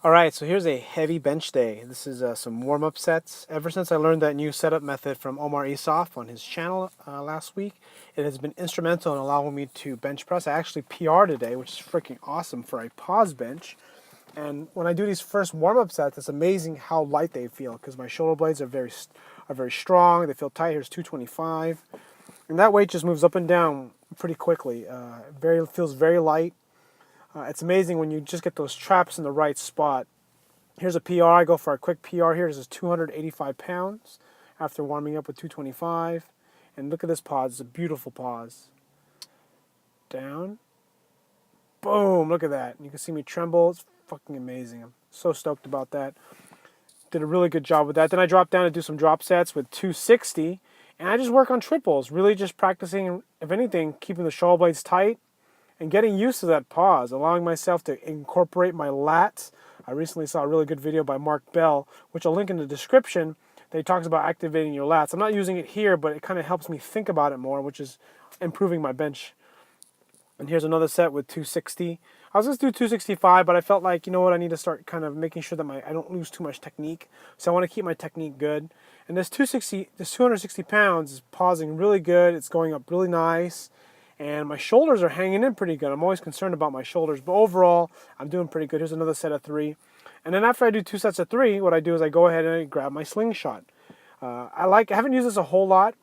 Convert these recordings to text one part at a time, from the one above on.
All right, so here's a heavy bench day. This is some warm-up sets. Ever since I learned that new setup method from Omar Isuf on his channel last week, it has been instrumental in allowing me to bench press. I actually PR today, which is freaking awesome for a pause bench. And when I do these first warm-up sets, it's amazing how light they feel because my shoulder blades are very strong. They feel tight. Here's 225, and that weight just moves up and down pretty quickly. Feels very light. It's amazing when you just get those traps in the right spot. Here's a PR. I go for a quick PR here. This is 285 pounds after warming up with 225. And look at this pause. It's a beautiful pause. Down. Boom. Look at that. You can see me tremble. It's fucking amazing. I'm so stoked about that. Did a really good job with that. Then I dropped down to do some drop sets with 260. And I just work on triples. Really just practicing, if anything, keeping the shoulder blades tight and getting used to that pause, allowing myself to incorporate my lats. I recently saw a really good video by Mark Bell, which I'll link in the description, that he talks about activating your lats. I'm not using it here, but it kind of helps me think about it more, which is improving my bench. And here's another set with 260. I was going to do 265, but I felt like, you know what, I need to start kind of making sure that I don't lose too much technique. So I want to keep my technique good. And this 260 pounds is pausing really good. It's going up really nice. And my shoulders are hanging in pretty good. I'm always concerned about my shoulders, but overall, I'm doing pretty good. Here's another set of 3. And then after I do 2 sets of 3, what I do is I go ahead and I grab my slingshot. I haven't used this a whole lot,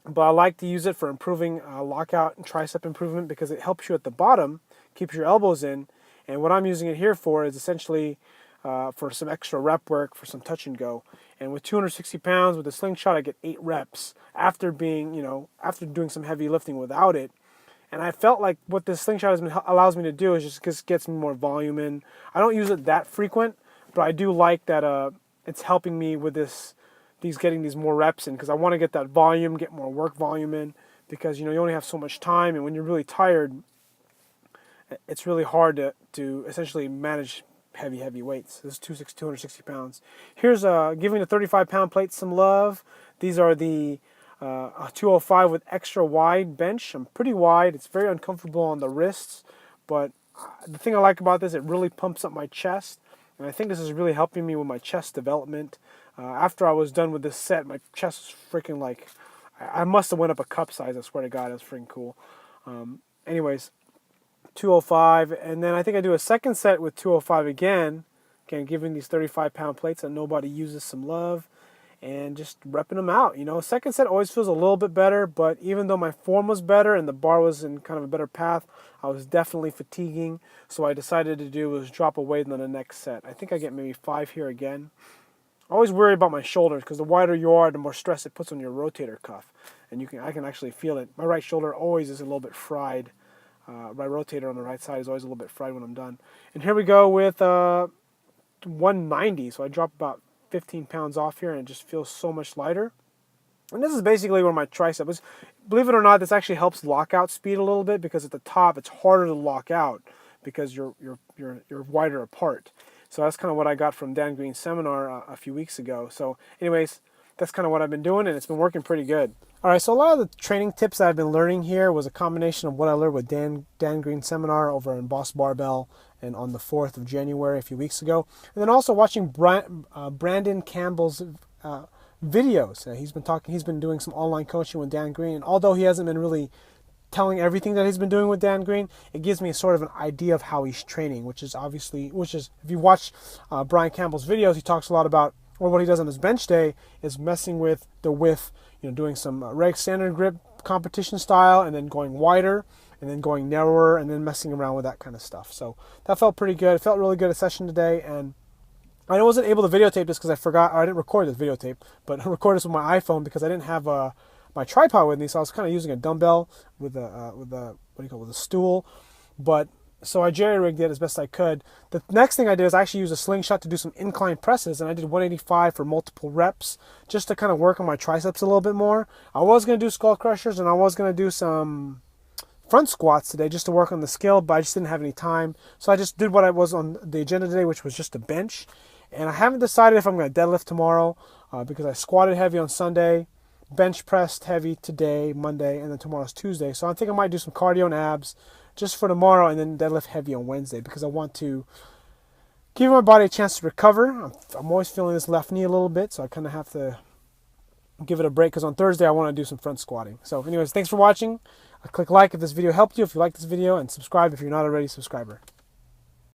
but I like to use it for improving lockout and tricep improvement because it helps you at the bottom, keeps your elbows in. And what I'm using it here for is essentially for some extra rep work, for some touch and go. And with 260 pounds with the slingshot, I get 8 reps after after doing some heavy lifting without it. And I felt like what this slingshot allows me to do is just gets me more volume in. I don't use it that frequent, but I do like that it's helping me with getting these more reps in because I want to get that volume, get more work volume in because you only have so much time, and when you're really tired, it's really hard to essentially manage heavy weights. This is 260 pounds. Here's giving the 35-pound plate some love. These are the a 205 with extra wide bench. I'm pretty wide. It's very uncomfortable on the wrists, but the thing I like about this, it really pumps up my chest, and I think this is really helping me with my chest development. After I was done with this set, my chest was freaking like, I must have went up a cup size, I swear to God, it was freaking cool. Anyways, 205, and then I think I do a second set with 205 again giving these 35-pound plates that nobody uses some love. And just repping them out. Second set always feels a little bit better, but even though my form was better and the bar was in kind of a better path, I was definitely fatiguing. So what I decided to do was drop a weight on the next set. I think I get maybe 5 here again. I always worry about my shoulders because the wider you are, the more stress it puts on your rotator cuff, and I can actually feel it. My right shoulder always is a little bit fried. My rotator on the right side is always a little bit fried when I'm done. And here we go with 190. So I dropped about 15 pounds off here, and it just feels so much lighter. And this is basically where my tricep is. Believe it or not, this actually helps lockout speed a little bit because at the top it's harder to lock out because you're wider apart. So that's kind of what I got from Dan Green's seminar a few weeks ago. So anyways, that's kind of what I've been doing, and it's been working pretty good. All right, so a lot of the training tips that I've been learning here was a combination of what I learned with Dan Green's seminar over in Boss Barbell and on the 4th of January a few weeks ago. And then also watching Brandon Campbell's videos. He's been doing some online coaching with Dan Green, and although he hasn't been really telling everything that he's been doing with Dan Green, it gives me a sort of an idea of how he's training, which is if you watch Brian Campbell's videos, he talks a lot about, or what he does on his bench day is messing with the width, doing some reg standard grip competition style, and then going wider, and then going narrower, and then messing around with that kind of stuff. So that felt pretty good. It felt really good a session today, and I wasn't able to videotape this because I forgot, or I didn't record this videotape, but I recorded this with my iPhone because I didn't have my tripod with me, so I was kind of using a dumbbell with a stool, but so I jerry-rigged it as best I could. The next thing I did is I actually used a slingshot to do some incline presses, and I did 185 for multiple reps just to kind of work on my triceps a little bit more. I was going to do skull crushers, and I was going to do some front squats today just to work on the skill, but I just didn't have any time. So I just did what I was on the agenda today, which was just a bench. And I haven't decided if I'm going to deadlift tomorrow because I squatted heavy on Sunday, bench pressed heavy today, Monday, and then tomorrow's Tuesday. So I think I might do some cardio and abs just for tomorrow, and then deadlift heavy on Wednesday because I want to Giving my body a chance to recover. I'm always feeling this left knee a little bit, so I kind of have to give it a break, because on Thursday I want to do some front squatting. So anyways, thanks for watching. Click like if this video helped you, if you like this video, and subscribe if you're not already a subscriber.